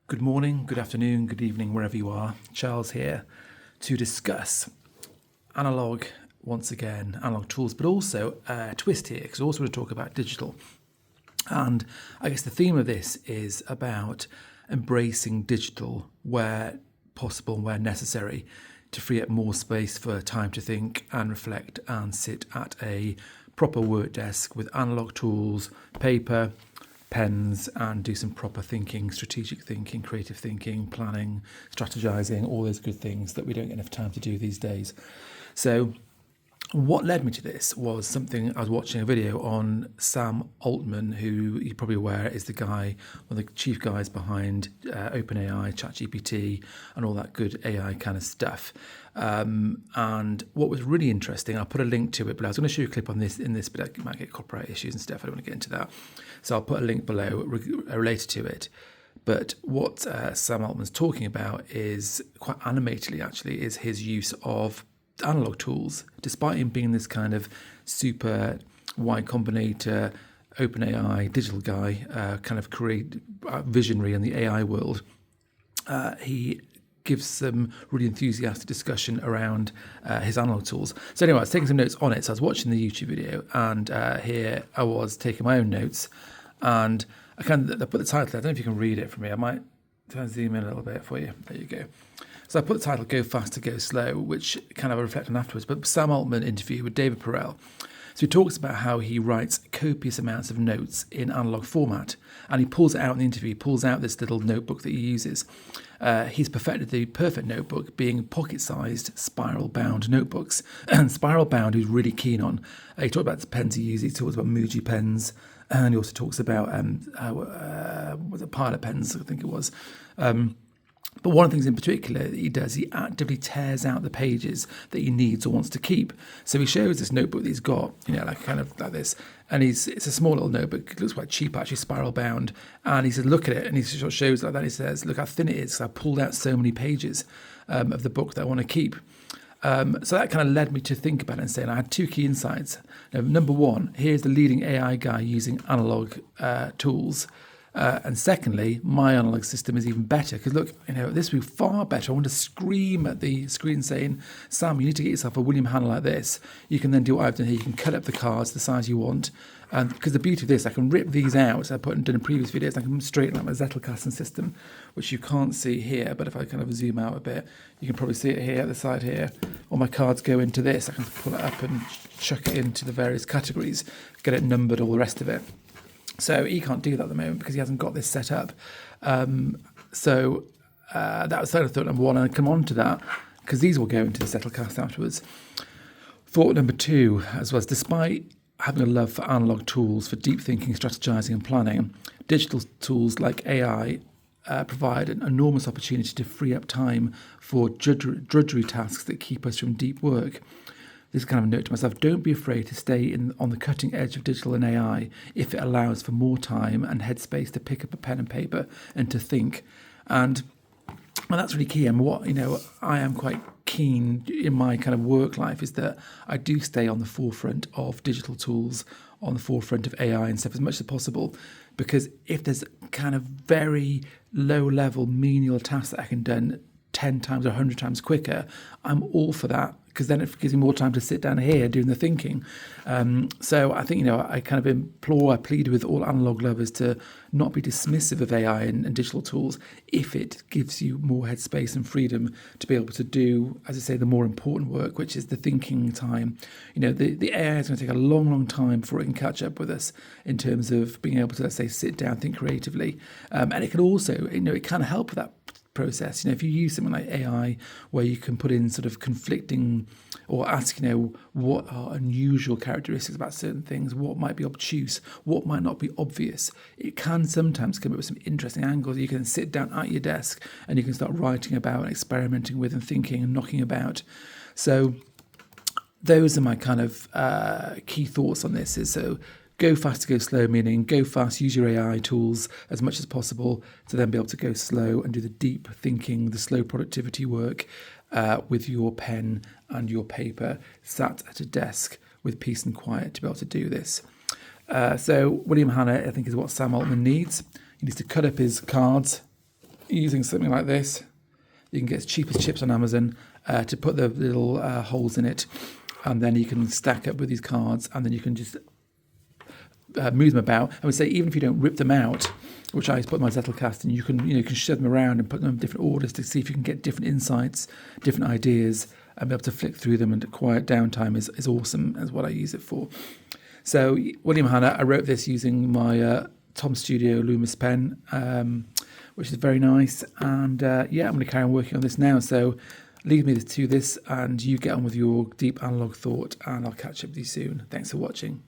Good morning, good afternoon, good evening, wherever you are. Charles here to discuss Analogue once again, Analogue tools, but also a twist here because I also want to talk about digital. And I guess the theme of this is about embracing digital where possible, where necessary, to free up more space for time to think and reflect and sit at a proper work desk with analog tools, paper, pens, and do some proper thinking, strategic thinking, creative thinking, planning, strategizing, all those good things that we don't get enough time to do these days. So what led me to this was something I was watching a video on Sam Altman, who you're probably aware is the guy, one of the chief guys behind OpenAI, ChatGPT, and all that good AI kind of stuff. And what was really interesting, I'll put a link to it, but I was going to show you a clip on this but I might get copyright issues and stuff. I don't want to get into that. So I'll put a link below related to it. But what Sam Altman's talking about is quite animatedly, actually, is his use of analog tools, despite him being this kind of super Y Combinator, OpenAI digital guy, kind of visionary in the AI world. He gives some really enthusiastic discussion around his analog tools. So anyway, I was taking some notes on it. So I was watching the YouTube video, and here I was taking my own notes, and I put the title. I don't know if you can read it for me. I might try and zoom in a little bit for you. There you go. So I put the title "Go Fast to Go Slow," which kind of I reflect on afterwards. But Sam Altman interview with David Perel. So he talks about how he writes copious amounts of notes in analog format, and he pulls it out in the interview. He pulls out this little notebook that he uses. He's perfected the perfect notebook, being pocket-sized, spiral-bound notebooks. And spiral-bound, he's really keen on. He talked about the pens he uses. He talks about Muji pens, and he also talks about was it Pilot pens? I think it was. But one of the things in particular that he does, he actively tears out the pages that he needs or wants to keep. So he shows this notebook that he's got, like kind of like this. And it's a small little notebook. It looks quite cheap, actually, spiral bound. And he says, look at it. And he sort of shows like that. He says, look how thin it is. So I pulled out so many pages of the book that I want to keep. So that kind of led me to think about it and saying I had two key insights. Number one, here's the leading AI guy using analog tools. And secondly, my analog system is even better because look, this will be far better. I want to scream at the screen saying, Sam, you need to get yourself a William Hanna like this. You can then do what I've done here. You can cut up the cards the size you want. And because the beauty of this, I can rip these out. I put done in previous videos. I can straighten out my Zettelkasten system, which you can't see here. But if I kind of zoom out a bit, you can probably see it here at the side here. All my cards go into this. I can pull it up and chuck it into the various categories, get it numbered, all the rest of it. So he can't do that at the moment because he hasn't got this set up. That was thought number one, and I'll come on to that because these will go into the Zettelkasten afterwards. Thought number two, as well, despite having a love for analog tools for deep thinking, strategizing and planning, digital tools like AI provide an enormous opportunity to free up time for drudgery tasks that keep us from deep work. This kind of a note to myself, don't be afraid to stay on the cutting edge of digital and AI if it allows for more time and headspace to pick up a pen and paper and to think. And that's really key. And what I am quite keen in my kind of work life is that I do stay on the forefront of digital tools, on the forefront of AI and stuff as much as possible. Because if there's kind of very low level menial tasks that I can do 10 times or 100 times quicker, I'm all for that because then it gives me more time to sit down here doing the thinking. So I think, I kind of I plead with all analog lovers to not be dismissive of AI and digital tools if it gives you more headspace and freedom to be able to do, as I say, the more important work, which is the thinking time. The AI is going to take a long, long time before it can catch up with us in terms of being able to, let's say, sit down, think creatively. And it can also, it can help with that process. If you use something like AI where you can put in sort of conflicting or ask, what are unusual characteristics about certain things, what might be obtuse, what might not be obvious, it can sometimes come up with some interesting angles. You can sit down at your desk and you can start writing about and experimenting with and thinking and knocking about. So those are my kind of key thoughts on this. Go fast to go slow, meaning go fast, use your AI tools as much as possible to then be able to go slow and do the deep thinking, the slow productivity work with your pen and your paper, sat at a desk with peace and quiet to be able to do this. So William Hanna, I think, is what Sam Altman needs. He needs to cut up his cards, using something like this. You can get as cheap as chips on Amazon to put the little holes in it, and then you can stack up with these cards, and then you can just move them about. I would say even if you don't rip them out, which I put in my Zettelkasten, you can shove them around and put them in different orders to see if you can get different insights, different ideas, and be able to flick through them. And quiet downtime is awesome, as what I use it for. So William Hanna, I wrote this using my Tom Studio Loomis pen, which is very nice. And I'm going to carry on working on this now. So leave me to this, and you get on with your deep analog thought, and I'll catch up with you soon. Thanks for watching.